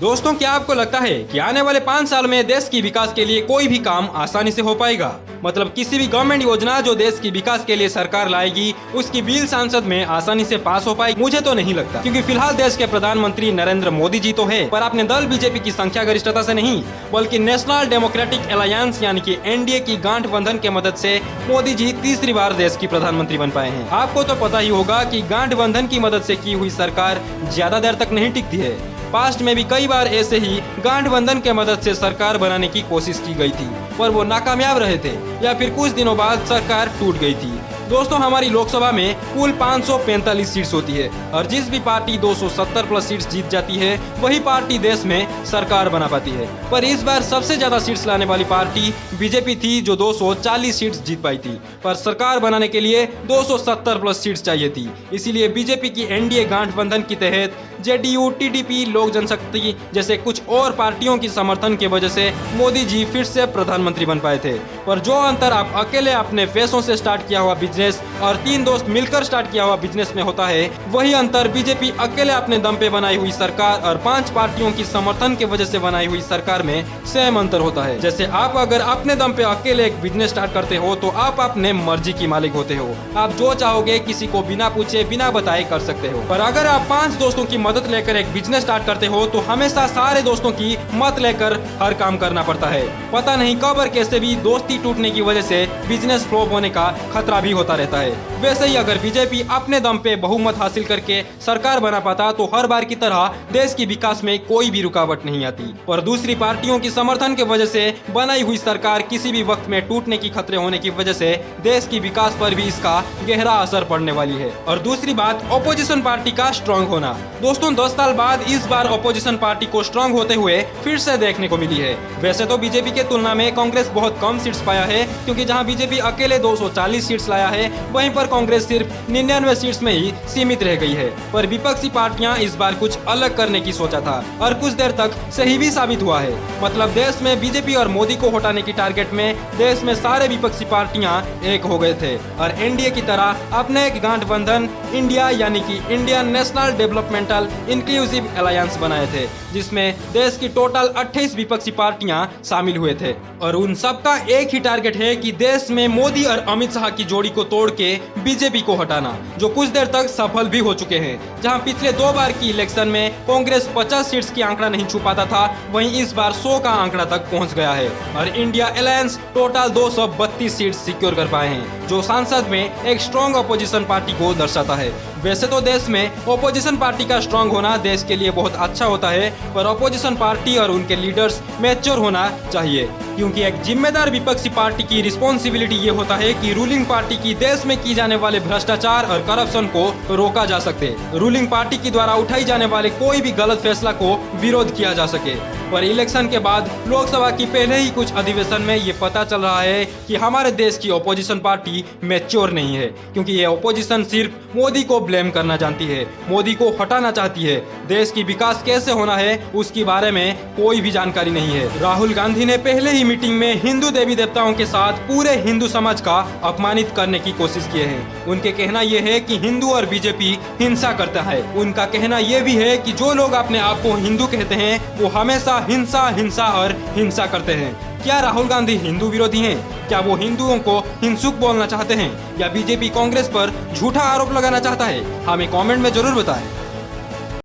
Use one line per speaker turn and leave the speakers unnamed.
दोस्तों, क्या आपको लगता है कि आने वाले 5 साल में देश की विकास के लिए कोई भी काम आसानी से हो पाएगा? मतलब किसी भी गवर्नमेंट योजना जो देश की विकास के लिए सरकार लाएगी, उसकी बिल संसद में आसानी से पास हो पाएगी? मुझे तो नहीं लगता, क्योंकि फिलहाल देश के प्रधानमंत्री नरेंद्र मोदी जी तो है, पर अपने दल बीजेपी की संख्या गरिष्ठता से नहीं, बल्कि नेशनल डेमोक्रेटिक अलायंस यानी कि एनडीए की गांठबंधन के मदद से मोदी जी तीसरी बार देश की प्रधानमंत्री बन पाए हैं। आपको तो पता ही होगा कि गांठबंधन की मदद से की हुई सरकार ज्यादा देर तक नहीं टिकती है। पास्ट में भी कई बार ऐसे ही गांठबंधन के मदद से सरकार बनाने की कोशिश की गई थी, पर वो नाकामयाब रहे थे या फिर कुछ दिनों बाद सरकार टूट गई थी। दोस्तों, हमारी लोकसभा में कुल 545 सीट्स होती है और जिस भी पार्टी 270 प्लस सीट्स जीत जाती है, वही पार्टी देश में सरकार बना पाती है। पर इस बार सबसे ज्यादा सीट्स लाने वाली पार्टी बीजेपी थी, जो 240 सीट्स जीत पाई थी, पर सरकार बनाने के लिए 270 प्लस सीट्स चाहिए थी। इसीलिए बीजेपी की एनडीए गांठबंधन के तहत जेडीयू, टीडीपी, लोक जनशक्ति जैसे कुछ और पार्टियों की समर्थन की वजह से मोदी जी फिर से प्रधानमंत्री बन पाए थे। पर जो अंतर आप अकेले अपने पैसों से स्टार्ट किया हुआ बिजनेस और 3 दोस्त मिलकर स्टार्ट किया हुआ बिजनेस में होता है, वही अंतर बीजेपी अकेले अपने दम पे बनाई हुई सरकार और 5 पार्टियों की समर्थन की वजह से बनाई हुई सरकार में सेम अंतर होता है। जैसे आप अगर अपने दम पे अकेले एक बिजनेस स्टार्ट करते हो तो आप अपने मर्जी की मालिक होते हो। आप जो चाहोगे किसी को बिना पूछे बिना बताए कर सकते हो। पर अगर आप 5 दोस्तों की मदद लेकर एक बिजनेस स्टार्ट करते हो तो हमेशा सारे दोस्तों की मत लेकर हर काम करना पड़ता है। पता नहीं कब और कैसे भी दोस्ती टूटने की वजह से बिजनेस फ्लॉप होने का खतरा भी होता रहता है। वैसे ही अगर बीजेपी अपने दम पे बहुमत हासिल करके सरकार बना पाता तो हर बार की तरह देश की विकास में कोई भी रुकावट नहीं आती। पर दूसरी पार्टियों की समर्थन की वजह से बनाई हुई सरकार किसी भी वक्त में टूटने की खतरे होने की वजह से देश की विकास पर भी इसका गहरा असर पड़ने वाली है। और दूसरी बात, ऑपोजिशन पार्टी का स्ट्रांग होना। दोस्तों, 10 साल बाद इस बार ऑपोजिशन पार्टी को स्ट्रांग होते हुए फिर से देखने को मिली है। वैसे तो बीजेपी के तुलना में कांग्रेस बहुत कम सीट्स पाया है, क्योंकि जहां बीजेपी अकेले 240 सीट्स लाया है, वहीं पर कांग्रेस सिर्फ 99 सीट्स में ही सीमित रह गई है। पर विपक्षी पार्टियां इस बार कुछ अलग करने की सोचा था और कुछ देर तक सही भी साबित हुआ है। मतलब देश में बीजेपी और मोदी को हटाने की टारगेट में देश में सारे विपक्षी पार्टियां एक हो गए थे और एनडीए की तरह अपने एक गांठबंधन इंडिया यानी कि Indian national developmental inclusive alliance बनाए थे, जिसमें देश की टोटल 28 विपक्षी पार्टियां शामिल हुए थे। और उन सबका एक ही टारगेट है कि देश में मोदी और अमित शाह की जोड़ी को तोड़ के बीजेपी को हटाना, जो कुछ देर तक सफल भी हो चुके हैं। जहां पिछले 2 बार की इलेक्शन में कांग्रेस 50 सीट्स की आंकड़ा नहीं छू पाता था, वहीं इस बार 100 का आंकड़ा तक पहुंच गया है और India alliance total 232 seats secure कर पाए हैं, जो संसद में एक स्ट्रॉन्ग अपोजिशन पार्टी को दर्शाता है। वैसे तो देश में ओपोजिशन पार्टी का स्ट्रांग होना देश के लिए बहुत अच्छा होता है, पर ओपोजिशन पार्टी और उनके लीडर्स मैच्योर होना चाहिए, क्योंकि एक जिम्मेदार विपक्षी पार्टी की रिस्पॉन्सिबिलिटी ये होता है कि रूलिंग पार्टी की देश में की जाने वाले भ्रष्टाचार और करप्शन को रोका जा सके, रूलिंग पार्टी के द्वारा उठाई जाने वाले कोई भी गलत फैसला को विरोध किया जा सके। पर इलेक्शन के बाद लोकसभा की पहले ही कुछ अधिवेशन में ये पता चल रहा है कि हमारे देश की ओपोजिशन पार्टी मैच्योर नहीं है, क्योंकि ये ओपोजिशन सिर्फ मोदी को ब्लेम करना जानती है, मोदी को हटाना चाहती है। देश की विकास कैसे होना है उसके बारे में कोई भी जानकारी नहीं है। राहुल गांधी ने पहले ही मीटिंग में हिंदू देवी देवताओं के साथ पूरे हिंदू समाज का अपमानित करने की कोशिश किए हैं। उनके कहना यह है कि हिंदू और बीजेपी हिंसा करता है। उनका कहना यह भी है कि जो लोग अपने आप को हिंदू कहते हैं वो हमेशा हिंसा हिंसा और हिंसा करते हैं। क्या राहुल गांधी हिंदू विरोधी हैं? क्या वो हिंदुओं को हिंसुक बोलना चाहते हैं या बीजेपी कांग्रेस पर झूठा आरोप लगाना चाहता है? हमें कमेंट में जरूर बताएं।